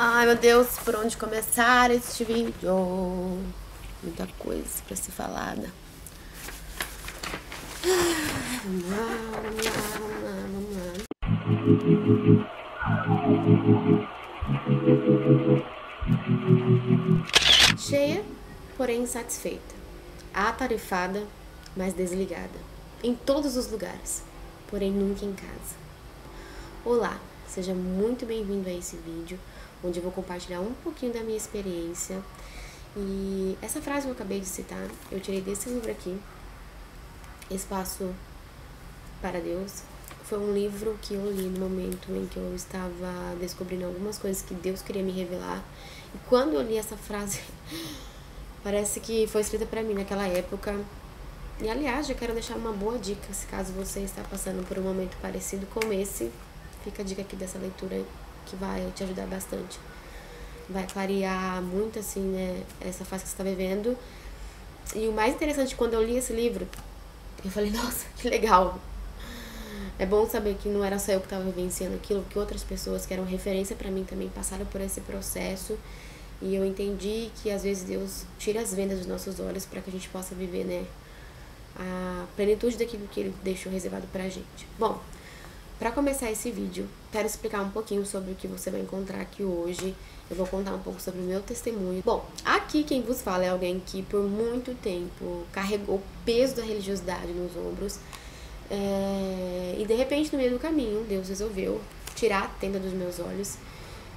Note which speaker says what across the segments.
Speaker 1: Ai, meu Deus, por onde começar este vídeo? Muita coisa pra ser falada. Vamos lá, vamos lá, vamos lá, vamos lá. Cheia, porém insatisfeita. Atarefada, mas desligada. Em todos os lugares, porém nunca em casa. Olá, seja muito bem-vindo a esse vídeo, onde eu vou compartilhar um pouquinho da minha experiência. E essa frase que eu acabei de citar, eu tirei desse livro aqui, Espaço para Deus. Foi um livro que eu li no momento em que eu estava descobrindo algumas coisas que Deus queria me revelar. E quando eu li essa frase, parece que foi escrita para mim naquela época. E aliás, já quero deixar uma boa dica, se caso você está passando por um momento parecido com esse, fica a dica aqui dessa leitura que vai te ajudar bastante. Vai clarear muito, assim, né, essa fase que você está vivendo. E o mais interessante, quando eu li esse livro, eu falei, nossa, que legal. É bom saber que não era só eu que estava vivenciando aquilo, que outras pessoas que eram referência para mim também passaram por esse processo. E eu entendi que às vezes Deus tira as vendas dos nossos olhos para que a gente possa viver, né, a plenitude daquilo que Ele deixou reservado pra gente. Bom, para começar esse vídeo, quero explicar um pouquinho sobre o que você vai encontrar aqui hoje. Eu vou contar um pouco sobre o meu testemunho. Bom, aqui quem vos fala é alguém que por muito tempo carregou o peso da religiosidade nos ombros. E de repente, no meio do caminho, Deus resolveu tirar a tenda dos meus olhos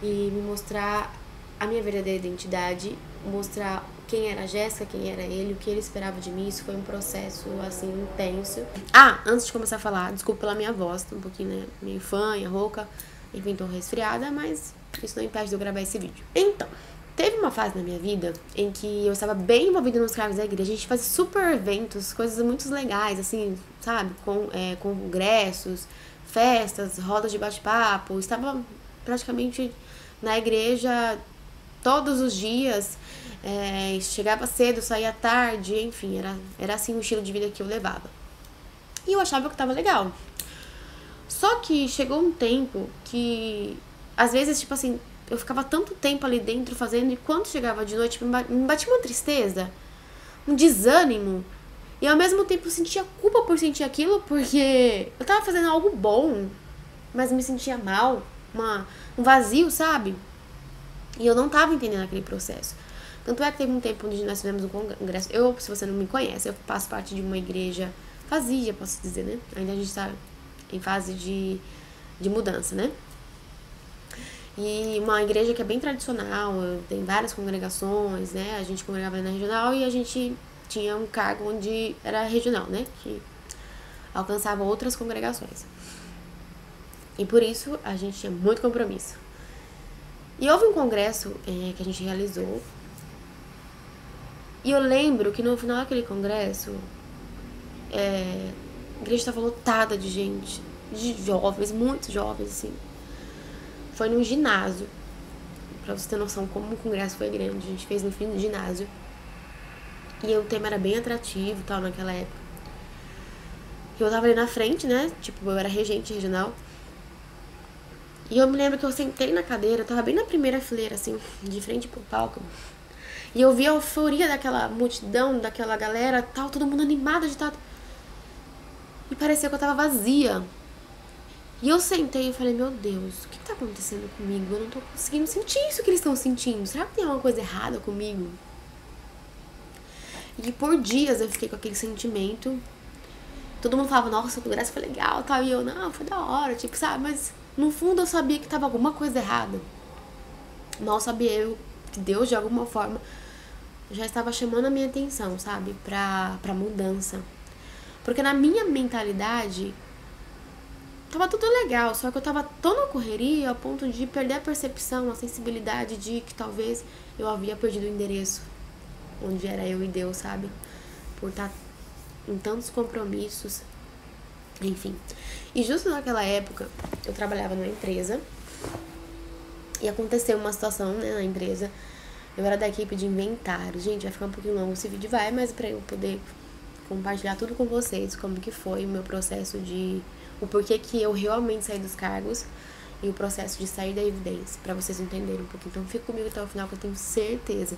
Speaker 1: e me mostrar a minha verdadeira identidade, mostrar quem era a Jéssica, quem era ele, o que ele esperava de mim. Isso foi um processo, assim, intenso. Antes de começar a falar, desculpa pela minha voz, tô um pouquinho, né, meio fanha, rouca, enfim, tô resfriada, mas isso não impede de eu gravar esse vídeo. Então, teve uma fase na minha vida em que eu estava bem envolvida nos cargos da igreja. A gente fazia super eventos, coisas muito legais, assim, sabe? Congressos, festas, rodas de bate-papo. Estava praticamente na igreja todos os dias, chegava cedo, saía tarde, enfim, era assim o estilo de vida que eu levava. E eu achava que tava legal. Só que chegou um tempo que, às vezes, tipo assim, eu ficava tanto tempo ali dentro fazendo, e quando chegava de noite, me batia uma tristeza, um desânimo, e ao mesmo tempo eu sentia culpa por sentir aquilo, porque eu tava fazendo algo bom, mas me sentia mal, um vazio, sabe? E eu não tava entendendo aquele processo. Tanto é que teve um tempo onde nós tivemos um congresso. Eu, se você não me conhece, eu faço parte de uma igreja vazia, posso dizer, né? Ainda a gente tá em fase de mudança, né? E uma igreja que é bem tradicional, tem várias congregações, né? A gente congregava na regional e a gente tinha um cargo onde era regional, né? Que alcançava outras congregações. E por isso a gente tinha muito compromisso. E houve um congresso que a gente realizou. E eu lembro que no final daquele congresso, a igreja estava lotada de gente, de jovens, muitos jovens, assim. Foi num ginásio, pra você ter noção como o congresso foi grande. A gente fez no fim do ginásio. E o tema era bem atrativo e tal naquela época. E eu tava ali na frente, né? Tipo, eu era regente regional. E eu me lembro que eu sentei na cadeira, eu tava bem na primeira fileira, assim, de frente pro palco. E eu vi a euforia daquela multidão, daquela galera, tal, todo mundo animado, agitado. E parecia que eu tava vazia. E eu sentei e falei, meu Deus, o que tá acontecendo comigo? Eu não tô conseguindo sentir isso que eles estão sentindo. Será que tem alguma coisa errada comigo? E por dias eu fiquei com aquele sentimento. Todo mundo falava, nossa, o congresso foi legal, tal. E eu, não, foi da hora, tipo, sabe? Mas no fundo eu sabia que tava alguma coisa errada. Mal sabia eu que Deus, de alguma forma, já estava chamando a minha atenção, sabe? Pra mudança. Porque na minha mentalidade, tava tudo legal, só que eu tava tão na correria ao ponto de perder a percepção, a sensibilidade de que talvez eu havia perdido o endereço onde era eu e Deus, sabe? Por estar em tantos compromissos, enfim. E justo naquela época, eu trabalhava numa empresa e aconteceu uma situação, né, na empresa. Eu era da equipe de inventário. Gente, vai ficar um pouquinho longo esse vídeo, mas pra eu poder compartilhar tudo com vocês, como que foi o meu processo o porquê que eu realmente saí dos cargos e o processo de sair da evidência, pra vocês entenderem um pouquinho. Então fica comigo até o final, que eu tenho certeza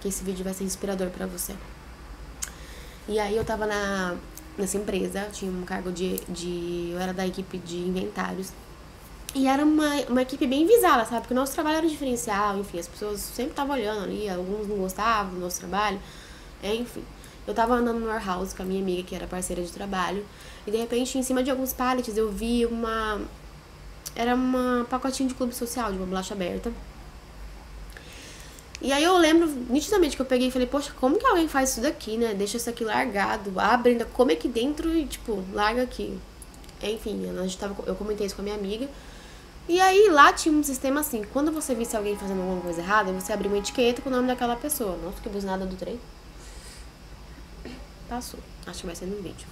Speaker 1: que esse vídeo vai ser inspirador pra você. E aí eu tava nessa empresa, tinha um cargo eu era da equipe de inventários. E era uma equipe bem visada, sabe? Porque o nosso trabalho era diferencial, enfim, as pessoas sempre estavam olhando ali, alguns não gostavam do nosso trabalho, enfim. Eu tava andando no warehouse com a minha amiga, que era parceira de trabalho, e de repente, em cima de alguns pallets, eu vi era uma pacotinho de clube social, de uma bolacha aberta. E aí eu lembro nitidamente que eu peguei e falei, poxa, como que alguém faz isso daqui, né? Deixa isso aqui largado, abre, ainda come aqui dentro e, tipo, larga aqui. Enfim, eu comentei isso com a minha amiga. E aí lá tinha um sistema assim, quando você visse alguém fazendo alguma coisa errada, você abria uma etiqueta com o nome daquela pessoa. Nossa, que buzinada do trem. Passou. Acho que vai ser no vídeo.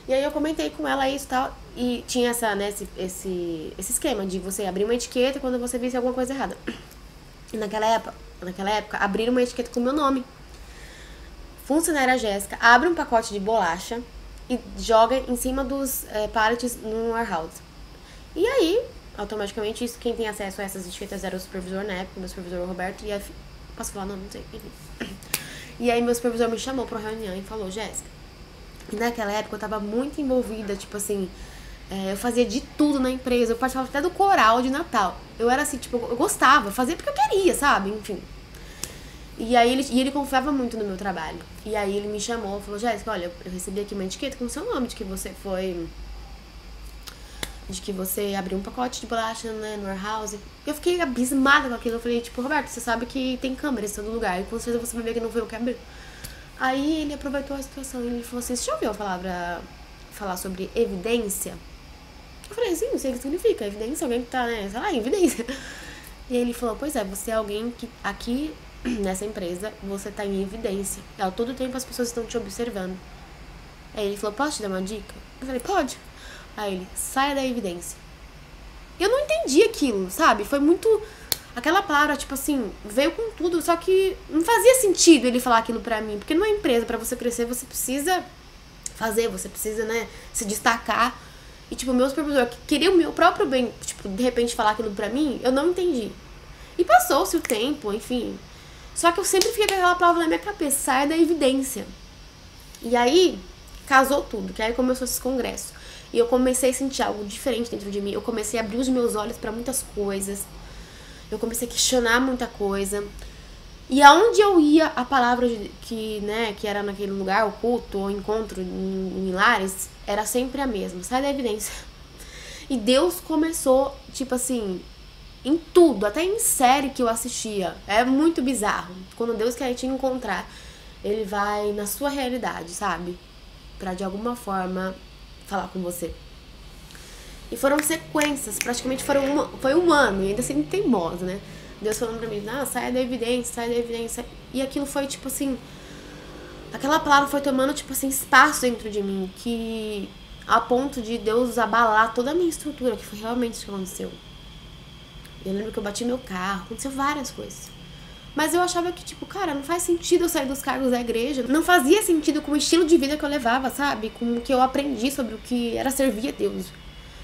Speaker 1: E aí eu comentei com ela isso e tal. E tinha esse esquema de você abrir uma etiqueta quando você visse alguma coisa errada. E naquela época, abriram uma etiqueta com o meu nome. Funcionária Jéssica abre um pacote de bolacha e joga em cima dos pallets no warehouse. E aí, automaticamente, quem tem acesso a essas etiquetas era o supervisor na época, meu supervisor o Roberto, e aí, posso falar? Não sei, enfim. E aí meu supervisor me chamou pra uma reunião e falou, Jéssica, e naquela época eu tava muito envolvida, tipo assim, eu fazia de tudo na empresa, eu participava até do coral de Natal. Eu era assim, tipo, eu gostava, fazia porque eu queria, sabe, enfim. E aí ele confiava muito no meu trabalho. E aí ele me chamou e falou, Jéssica, olha, eu recebi aqui uma etiqueta com o seu nome, de que você abriu um pacote de bolacha, né, no warehouse. Eu fiquei abismada com aquilo. Eu falei, tipo, Roberto, você sabe que tem câmeras em todo lugar. E com certeza você vai ver que não foi eu que abri. Aí ele aproveitou a situação e ele falou assim, você já ouviu falar sobre evidência? Eu falei, sim, não sei o que significa. Evidência, alguém que tá, né, sei lá, em evidência. E ele falou, pois é, você é alguém que aqui nessa empresa você tá em evidência. A todo tempo as pessoas estão te observando. Aí ele falou, posso te dar uma dica? Eu falei, pode. Aí ele, saia da evidência. Eu não entendi aquilo, sabe? Foi muito... Aquela palavra, tipo assim, veio com tudo, só que não fazia sentido ele falar aquilo pra mim. Porque numa empresa, pra você crescer, você precisa fazer, você precisa, né, se destacar. E, tipo, meu supervisor, que queria o meu próprio bem, tipo, de repente falar aquilo pra mim, eu não entendi. E passou-se o tempo, enfim. Só que eu sempre fiquei com aquela palavra na minha cabeça, saia da evidência. E aí, casou tudo, que aí começou esse congresso. E eu comecei a sentir algo diferente dentro de mim. Eu comecei a abrir os meus olhos pra muitas coisas. Eu comecei a questionar muita coisa. E aonde eu ia, a palavra que era naquele lugar, o culto ou encontro em Lares, era sempre a mesma. Sai da evidência. E Deus começou, tipo assim, em tudo, até em série que eu assistia. É muito bizarro. Quando Deus quer te encontrar, Ele vai na sua realidade, sabe? Pra de alguma forma falar com você. E foram sequências, praticamente foi um ano, e ainda assim teimosa, né? Deus falando pra mim, sai da evidência, sai da evidência. E aquilo foi, tipo assim, aquela palavra foi tomando, tipo assim, espaço dentro de mim, que a ponto de Deus abalar toda a minha estrutura, que foi realmente isso que aconteceu. Eu lembro que eu bati meu carro, aconteceu várias coisas. Mas eu achava que, tipo, cara, não faz sentido eu sair dos cargos da igreja. Não fazia sentido com o estilo de vida que eu levava, sabe? Com o que eu aprendi sobre o que era servir a Deus.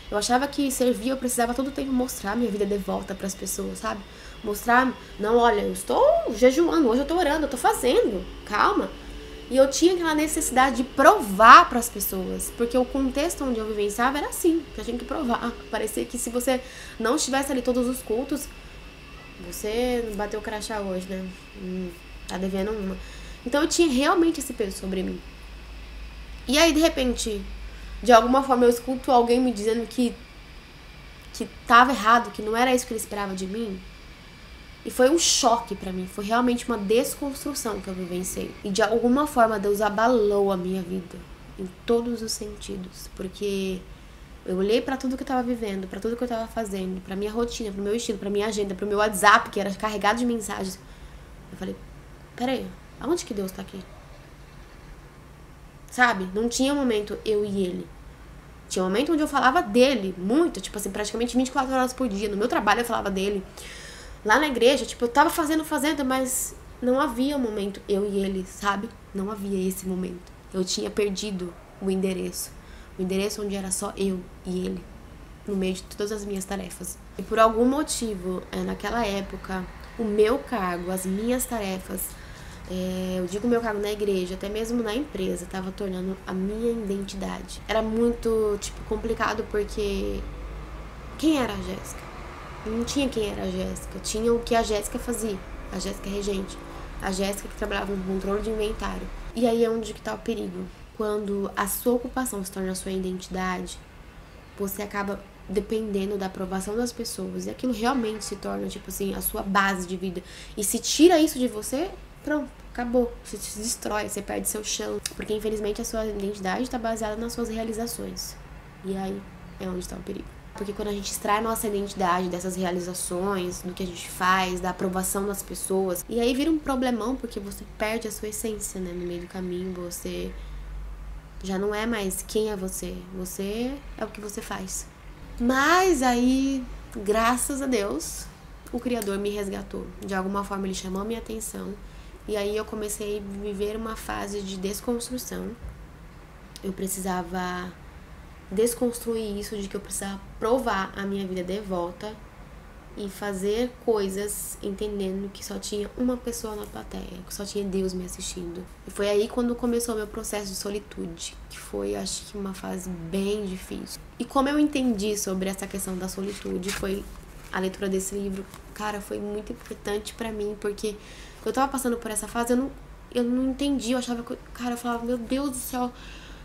Speaker 1: Eu achava que servir, eu precisava todo tempo mostrar minha vida de volta pras pessoas, sabe? Mostrar, não, olha, eu estou jejuando, hoje eu tô orando, eu tô fazendo, calma. E eu tinha aquela necessidade de provar pras pessoas, porque o contexto onde eu vivenciava era assim, que eu tinha que provar. Parecia que se você não estivesse ali todos os cultos, você bateu o crachá hoje, né? Tá devendo uma. Então eu tinha realmente esse peso sobre mim. E aí, de repente, de alguma forma eu escuto alguém me dizendo que tava errado, que não era isso que ele esperava de mim. E foi um choque pra mim, foi realmente uma desconstrução que eu vivenciei. E de alguma forma Deus abalou a minha vida, em todos os sentidos. Porque eu olhei pra tudo que eu tava vivendo, pra tudo que eu tava fazendo, pra minha rotina, pro meu estilo, pra minha agenda, pro meu WhatsApp, que era carregado de mensagens. Eu falei, peraí, aonde que Deus tá aqui? Sabe? Não tinha momento eu e ele. Tinha um momento onde eu falava dele, muito, tipo assim, praticamente 24 horas por dia. No meu trabalho eu falava dele. Lá na igreja, tipo, eu tava fazendo, mas não havia um momento eu e ele, sabe? Não havia esse momento. Eu tinha perdido o endereço. O endereço onde era só eu e ele. no meio de todas as minhas tarefas. E por algum motivo, naquela época, o meu cargo, as minhas tarefas, eu digo meu cargo na igreja, até mesmo na empresa, tava tornando a minha identidade. Era muito, complicado porque quem era a Jéssica? Não tinha quem era a Jéssica, tinha o que a Jéssica fazia, a Jéssica regente, a Jéssica que trabalhava no controle de inventário. E aí é onde que tá o perigo. Quando a sua ocupação se torna a sua identidade, você acaba dependendo da aprovação das pessoas. E aquilo realmente se torna, a sua base de vida. E se tira isso de você, pronto, acabou. Você se destrói, você perde seu chão. Porque, infelizmente, a sua identidade está baseada nas suas realizações. E aí é onde está o perigo. Porque quando a gente extrai a nossa identidade dessas realizações, do que a gente faz, da aprovação das pessoas, e aí vira um problemão, porque você perde a sua essência, né? No meio do caminho, você já não é mais quem é você. Você é o que você faz. Mas aí, graças a Deus, o Criador me resgatou. De alguma forma ele chamou minha atenção. E aí eu comecei a viver uma fase de desconstrução. Eu precisava desconstruir isso, de que eu precisava provar a minha vida de volta e fazer coisas entendendo que só tinha uma pessoa na plateia, que só tinha Deus me assistindo. E foi aí quando começou o meu processo de solitude, que foi, acho que, uma fase bem difícil. E como eu entendi sobre essa questão da solitude, foi a leitura desse livro, cara, foi muito importante pra mim, porque eu tava passando por essa fase, eu não entendi, eu achava que, cara, eu falava, meu Deus do céu,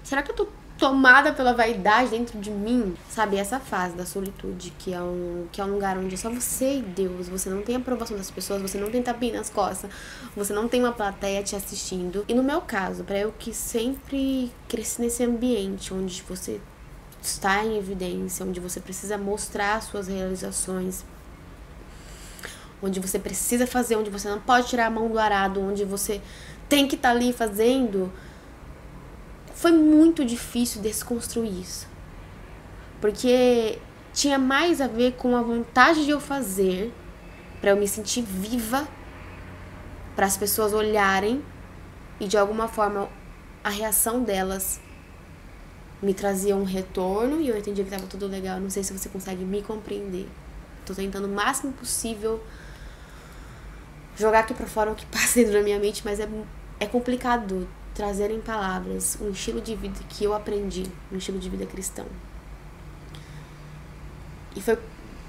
Speaker 1: será que eu tô tomada pela vaidade dentro de mim, sabe? Essa fase da solitude, que é um lugar onde é só você e Deus, você não tem a aprovação das pessoas, você não tem tapinha nas costas, você não tem uma plateia te assistindo. E no meu caso, pra eu que sempre cresci nesse ambiente onde você está em evidência, onde você precisa mostrar suas realizações, onde você precisa fazer, onde você não pode tirar a mão do arado, onde você tem que estar ali fazendo, foi muito difícil desconstruir isso. Porque tinha mais a ver com a vontade de eu fazer, pra eu me sentir viva, para as pessoas olharem e de alguma forma a reação delas me trazia um retorno e eu entendia que tava tudo legal. Não sei se você consegue me compreender. Tô tentando o máximo possível jogar aqui pra fora o que passa dentro da minha mente, mas é complicado trazer em palavras um estilo de vida que eu aprendi, um estilo de vida cristão. E foi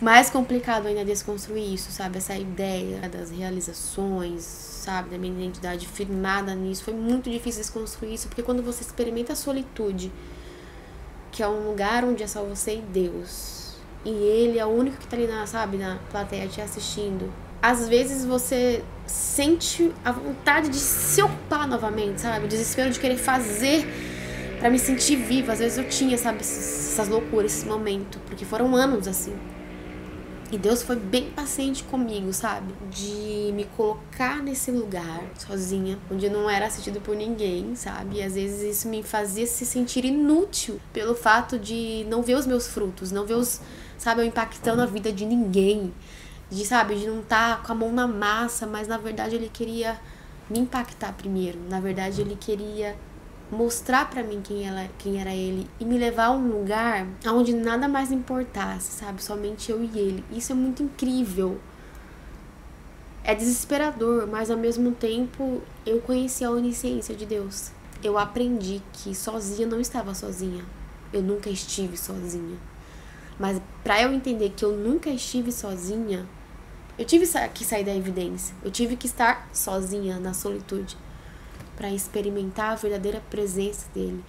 Speaker 1: mais complicado ainda desconstruir isso, sabe? Essa ideia das realizações, sabe? Da minha identidade firmada nisso. Foi muito difícil desconstruir isso, porque quando você experimenta a solitude, que é um lugar onde é só você e Deus, e Ele é o único que tá ali na plateia te assistindo, às vezes você sente a vontade de se ocupar novamente, sabe? O desespero de querer fazer pra me sentir viva. Às vezes eu tinha, sabe, essas loucuras, esse momento, porque foram anos assim. E Deus foi bem paciente comigo, sabe? De me colocar nesse lugar sozinha, onde eu não era assistido por ninguém, sabe? E às vezes isso me fazia se sentir inútil pelo fato de não ver os meus frutos, não ver eu impactando a vida de ninguém. De não estar com a mão na massa, mas na verdade ele queria me impactar primeiro. Na verdade ele queria mostrar pra mim quem era ele e me levar a um lugar onde nada mais importasse, sabe? Somente eu e ele. Isso é muito incrível. É desesperador, mas ao mesmo tempo eu conheci a onisciência de Deus. Eu aprendi que sozinha não estava sozinha. Eu nunca estive sozinha. Mas pra eu entender que eu nunca estive sozinha, eu tive que sair da evidência. Eu tive que estar sozinha na solitude para experimentar a verdadeira presença dele,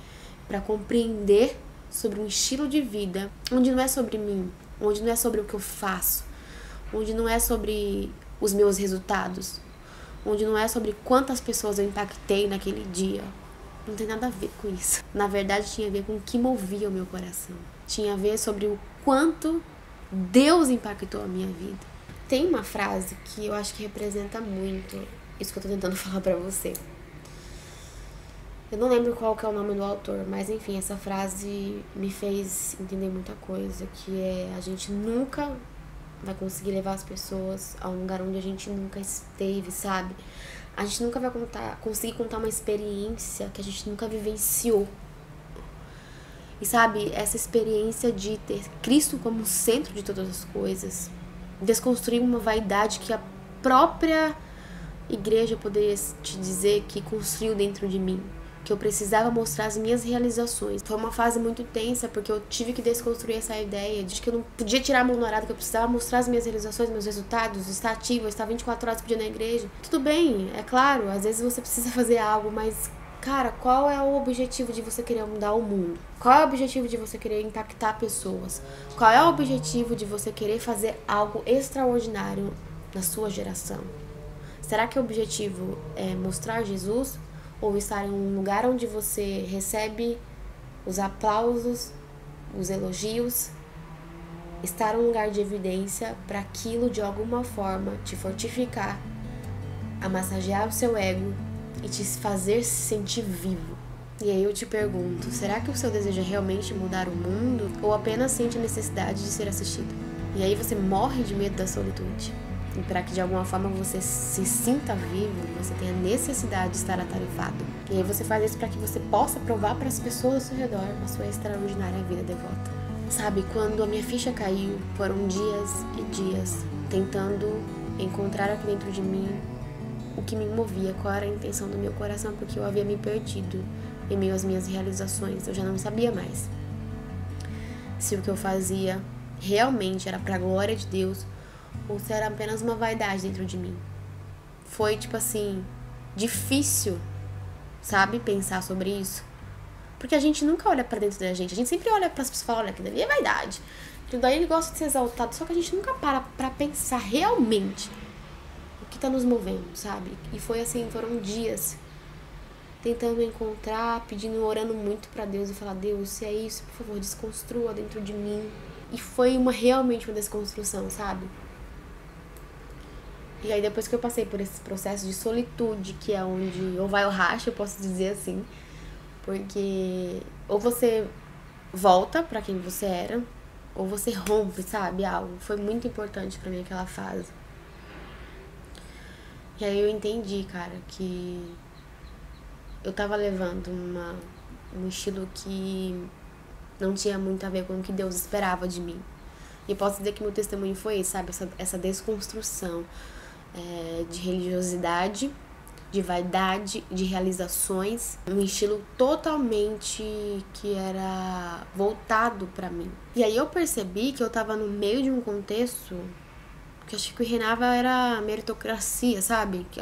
Speaker 1: para compreender sobre um estilo de vida onde não é sobre mim, onde não é sobre o que eu faço, onde não é sobre os meus resultados, onde não é sobre quantas pessoas eu impactei naquele dia. Não tem nada a ver com isso. Na verdade, tinha a ver com o que movia o meu coração. Tinha a ver sobre o quanto Deus impactou a minha vida. Tem uma frase que eu acho que representa muito isso que eu tô tentando falar pra você. Eu não lembro qual que é o nome do autor, mas enfim, essa frase me fez entender muita coisa, que é: a gente nunca vai conseguir levar as pessoas a um lugar onde a gente nunca esteve, sabe? A gente nunca vai conseguir contar uma experiência que a gente nunca vivenciou. E sabe, essa experiência de ter Cristo como centro de todas as coisas, desconstruir uma vaidade que a própria igreja poderia te dizer que construiu dentro de mim, que eu precisava mostrar as minhas realizações. Foi uma fase muito tensa, porque eu tive que desconstruir essa ideia de que eu não podia tirar a mão no arado, que eu precisava mostrar as minhas realizações, meus resultados, estar ativa, estar 24 horas por dia na igreja. Tudo bem, é claro, às vezes você precisa fazer algo, mas, cara, qual é o objetivo de você querer mudar o mundo? Qual é o objetivo de você querer impactar pessoas? Qual é o objetivo de você querer fazer algo extraordinário na sua geração? Será que o objetivo é mostrar Jesus? Ou estar em um lugar onde você recebe os aplausos, os elogios, estar em um lugar de evidência para aquilo de alguma forma te fortificar, amassagear o seu ego e te fazer se sentir vivo. E aí eu te pergunto, será que o seu desejo é realmente mudar o mundo ou apenas sente a necessidade de ser assistido? E aí você morre de medo da solitude. E para que de alguma forma você se sinta vivo, você tenha necessidade de estar atarefado. E aí você faz isso para que você possa provar para as pessoas ao seu redor a sua extraordinária vida devota. Sabe, quando a minha ficha caiu, foram dias e dias tentando encontrar aqui dentro de mim o que me movia, qual era a intenção do meu coração, porque eu havia me perdido em meio às minhas realizações. Eu já não sabia mais se o que eu fazia realmente era para a glória de Deus ou se era apenas uma vaidade dentro de mim. Foi, tipo assim, difícil, sabe, pensar sobre isso. Porque a gente nunca olha pra dentro da gente. A gente sempre olha pras pessoas e fala, olha, aquilo ali é vaidade. Aquilo daí ele gosta de ser exaltado. Só que a gente nunca para pra pensar realmente o que tá nos movendo, sabe? E foi assim, foram dias tentando encontrar, pedindo, orando muito pra Deus e falar, Deus, se é isso, por favor, desconstrua dentro de mim. E foi realmente uma desconstrução, sabe? E aí depois que eu passei por esse processo de solitude, que é onde ou vai ou racha, eu posso dizer assim, porque ou você volta pra quem você era, ou você rompe, sabe, algo. Foi muito importante pra mim aquela fase. E aí eu entendi, cara, que eu tava levando um estilo que não tinha muito a ver com o que Deus esperava de mim. E eu posso dizer que meu testemunho foi esse, sabe, essa desconstrução de religiosidade, de vaidade, de realizações, um estilo totalmente que era voltado pra mim. E aí eu percebi que eu tava no meio de um contexto que eu acho que reinava era meritocracia, sabe? Que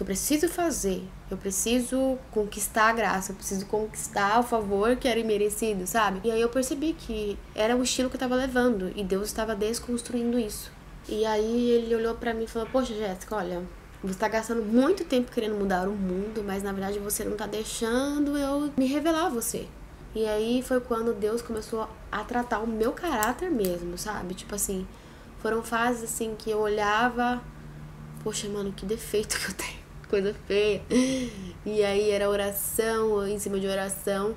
Speaker 1: eu preciso fazer, eu preciso conquistar a graça, eu preciso conquistar o favor que era imerecido, sabe? E aí eu percebi que era o estilo que eu tava levando e Deus estava desconstruindo isso. E aí ele olhou pra mim e falou, poxa, Jéssica, olha, você tá gastando muito tempo querendo mudar o mundo, mas na verdade você não tá deixando eu me revelar a você. E aí foi quando Deus começou a tratar o meu caráter mesmo, sabe? Tipo assim, foram fases assim que eu olhava, poxa, mano, que defeito que eu tenho. Coisa feia. E aí era oração em cima de oração.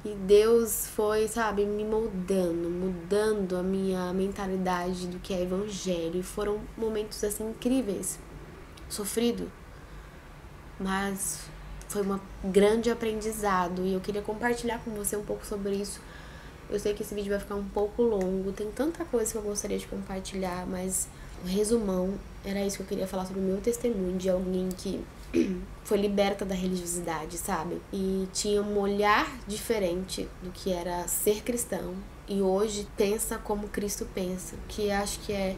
Speaker 1: E Deus foi, sabe, me moldando, mudando a minha mentalidade do que é evangelho. E foram momentos, assim, incríveis. Sofrido. Mas foi um grande aprendizado. E eu queria compartilhar com você um pouco sobre isso. Eu sei que esse vídeo vai ficar um pouco longo. Tem tanta coisa que eu gostaria de compartilhar, mas o resumão era isso que eu queria falar sobre o meu testemunho de alguém que foi liberta da religiosidade, sabe? E tinha um olhar diferente do que era ser cristão. E hoje pensa como Cristo pensa, que acho que é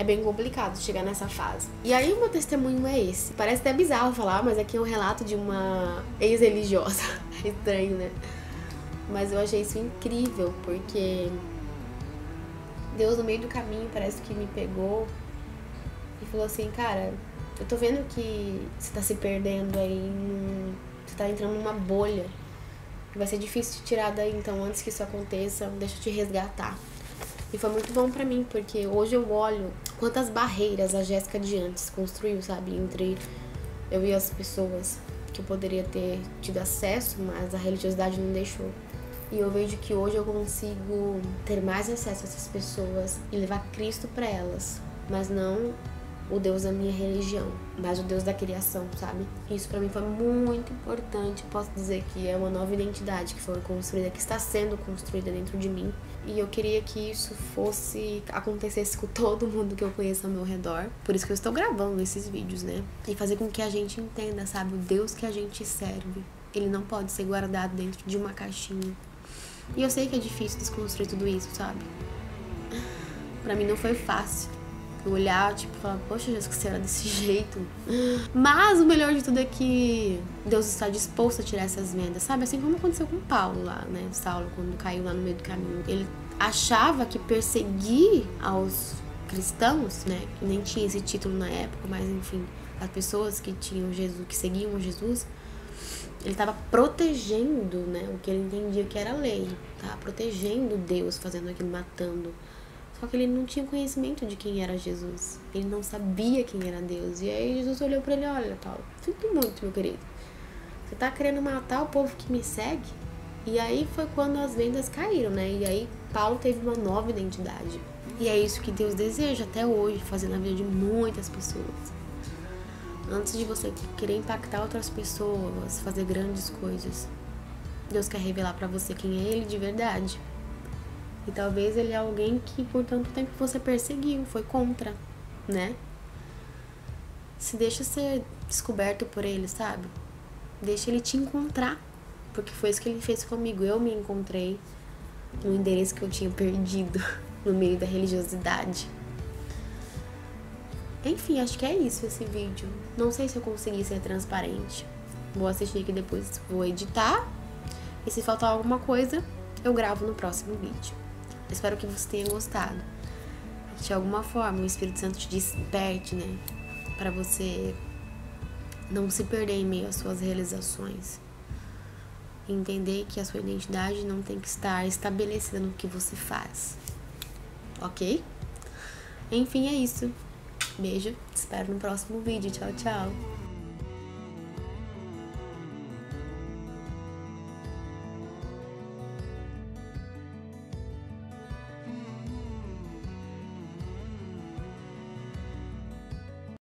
Speaker 1: bem complicado chegar nessa fase. E aí o meu testemunho é esse. Parece até bizarro falar, mas aqui é um relato de uma ex-religiosa. É estranho, né? Mas eu achei isso incrível, porque Deus no meio do caminho parece que me pegou e falou assim, cara, eu tô vendo que você tá se perdendo aí, você tá entrando numa bolha. Vai ser difícil te tirar daí, então antes que isso aconteça, deixa eu te resgatar. E foi muito bom pra mim, porque hoje eu olho quantas barreiras a Jéssica de antes construiu, sabe? Entre eu e as pessoas que eu poderia ter tido acesso, mas a religiosidade não deixou. E eu vejo que hoje eu consigo ter mais acesso a essas pessoas e levar Cristo pra elas, mas não o Deus da minha religião, mas o Deus da criação, sabe? Isso pra mim foi muito importante. Posso dizer que é uma nova identidade que foi construída, que está sendo construída dentro de mim. E eu queria que isso acontecesse com todo mundo que eu conheço ao meu redor. Por isso que eu estou gravando esses vídeos, né? E fazer com que a gente entenda, sabe? O Deus que a gente serve, ele não pode ser guardado dentro de uma caixinha. E eu sei que é difícil desconstruir tudo isso, sabe? Pra mim não foi fácil. Eu olhar, tipo, falar, poxa, Jesus, que será desse jeito? Mas o melhor de tudo é que Deus está disposto a tirar essas vendas, sabe? Assim como aconteceu com Paulo lá, né? Saulo, quando caiu lá no meio do caminho. Ele achava que perseguir aos cristãos, né? Que nem tinha esse título na época, mas enfim, as pessoas que tinham Jesus, que seguiam Jesus, ele estava protegendo, né? O que ele entendia que era lei. Tava protegendo Deus, fazendo aquilo, matando. Só que ele não tinha conhecimento de quem era Jesus. Ele não sabia quem era Deus. E aí Jesus olhou pra ele, olha, Paulo, sinto muito, meu querido. Você tá querendo matar o povo que me segue? E aí foi quando as vendas caíram, né? E aí Paulo teve uma nova identidade. E é isso que Deus deseja até hoje, fazer na vida de muitas pessoas. Antes de você querer impactar outras pessoas, fazer grandes coisas, Deus quer revelar pra você quem é Ele de verdade. E talvez ele é alguém que por tanto tempo você perseguiu, foi contra, né? Se deixa ser descoberto por ele, sabe? Deixa ele te encontrar. Porque foi isso que ele fez comigo. Eu me encontrei no endereço que eu tinha perdido no meio da religiosidade. Enfim, acho que é isso esse vídeo. Não sei se eu consegui ser transparente. Vou assistir aqui depois, vou editar. E se faltar alguma coisa, eu gravo no próximo vídeo. Espero que você tenha gostado. Que de alguma forma o Espírito Santo te desperte, né? Para você não se perder em meio às suas realizações. E entender que a sua identidade não tem que estar estabelecida no que você faz. Ok? Enfim, é isso. Beijo. Te espero no próximo vídeo. Tchau, tchau.